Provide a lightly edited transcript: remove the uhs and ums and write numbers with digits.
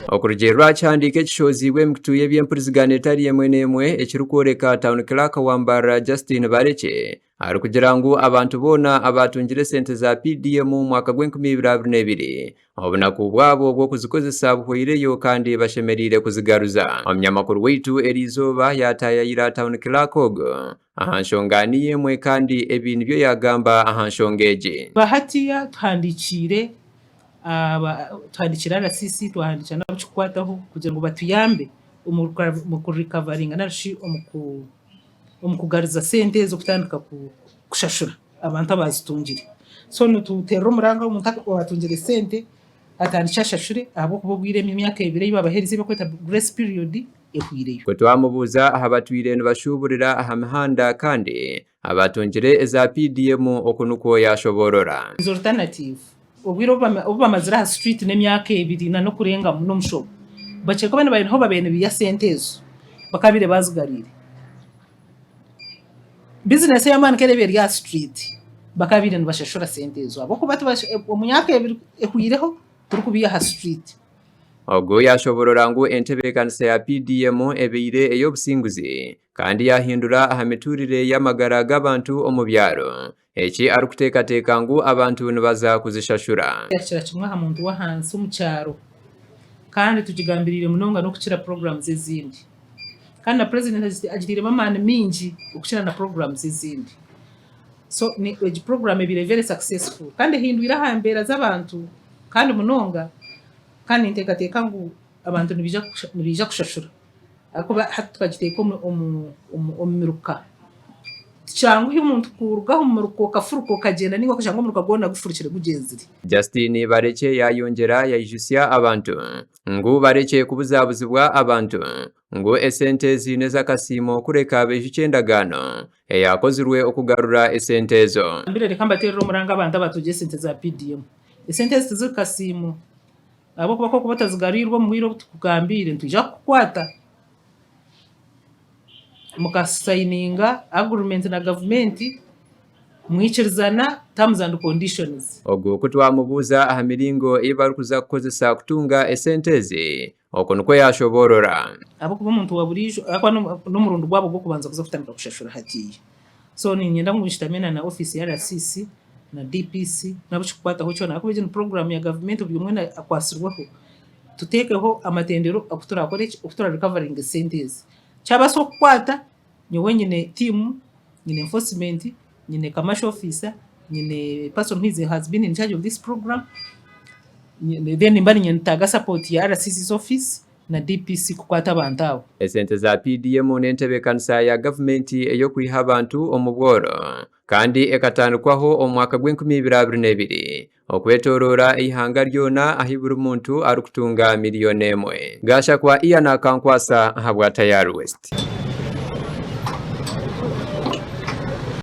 Okurugero cyandike kishozibwe mkutuye by'empulizigane etari yemwe nemwe ekirukworeka Town Clerk Wambara Justin Bareke ari kugira ngo abantu bona abatungire sente za PDM mu mwaka gw'2022 obunaku bwabo bwo kuzikozesa buhoireyo kandi bashemerire kuzigaruza. Omunyamakuru weitu Elizoba yatayira Town Clerk ogo ahanshongani yemwe kandi ebintu byo yagamba ahanshongeje bahatiya twandikire twandikira RCC twandikira n'abacukwataho kugira ngo batuyambe mu kurikavaringa nashi omukugaruza sente zo kutandika kushashura abantu abazitungire. So nututera umuranga umuntu watungire sente atandikira shashure abo kubwiremo imyaka 2 y'abaherize bakweta grace period ehwireyo. Ko twamubuza ahabatwire bashuburira ahamahanda kandi abatungire za PDM okunuko yashoborora. Is alternative ubwiro bamazira street n'emyaka 2 na no kurenga no mushobo baceko bane bayinho babene biya sentezo bakabire bazugarire business ya man kere ya street bakabire nbashashura sentezo abo kuba omyaka 2 ehwireho turi kubiya ha street. Ogo yashoborora ngo entebekanisa ya PDM ebeire eyo businguzi kandi yahindura ahamiturire y'amagara g'abantu omubyaro eki ari kuteekateka ngo abantu nibaza kuzishashura. Yakira kimwe ha muntu wahansi umucyaro kandi tugigambirire munonga no kucira programs ezindi kandi na president agirire mamana mingi ukukira na programs ezindi. So ni program ebire very successful kandi hindwira hambera z'abantu kandi munonga kandi ntekateka ngo abantu nibija kushashura akuba hatukagiteka omumiruka cyangwa iyo umuntu kurugaho umuruko kafuruko kagenda niba kushanga umuruka gona gufurukire gugenzire. Justin Bareke yayongera yayijusya abantu ngo bareke kubuzabuzibwa abantu ngo esente zineza kasimo kureka bejicendagano yakozirwe okugarura esentezo. Mbere reka mbaterero umuranga abantu batuje sente za PDM esente zikasimo abo kubako kubatazigarirwa mu biro tukugambire ntujya kukwata mukasayininga agreement na government mwichirizana terms and conditions. Ogo kutwamubuza ahamiringo ibarukuza kukozesa kutunga esentezi okonuko yashoborora abo kuba umuntu waburijo akwa n'umurundo gwabo gwo kubanza kuzafutanira kushashura hatiye. So ni nyenda ngushitamena na office ya RCC na DPC nabuchikwata ho cyona akubeje no program ya government byumwe akwasirwaho tutekeho amatendero akutura akorechi okutura recovering centers cyabaso kwata nyowe nyine team nyine enforcement nyine commercial officer nyine person who has been in charge of this program then mbani nyine taga support ya RCC's office na DPC kukwata abantawo. Esente za PDM n'entebekanisa ya government eyo kwiha abantu omubworo kandi ekatandikwaho omwaka gw'2022 okwetorora ihanga ryona ahiburu muntu ari kutunga miliyoni 1 gasha kwa iya nakankwasa habwa Tayari West.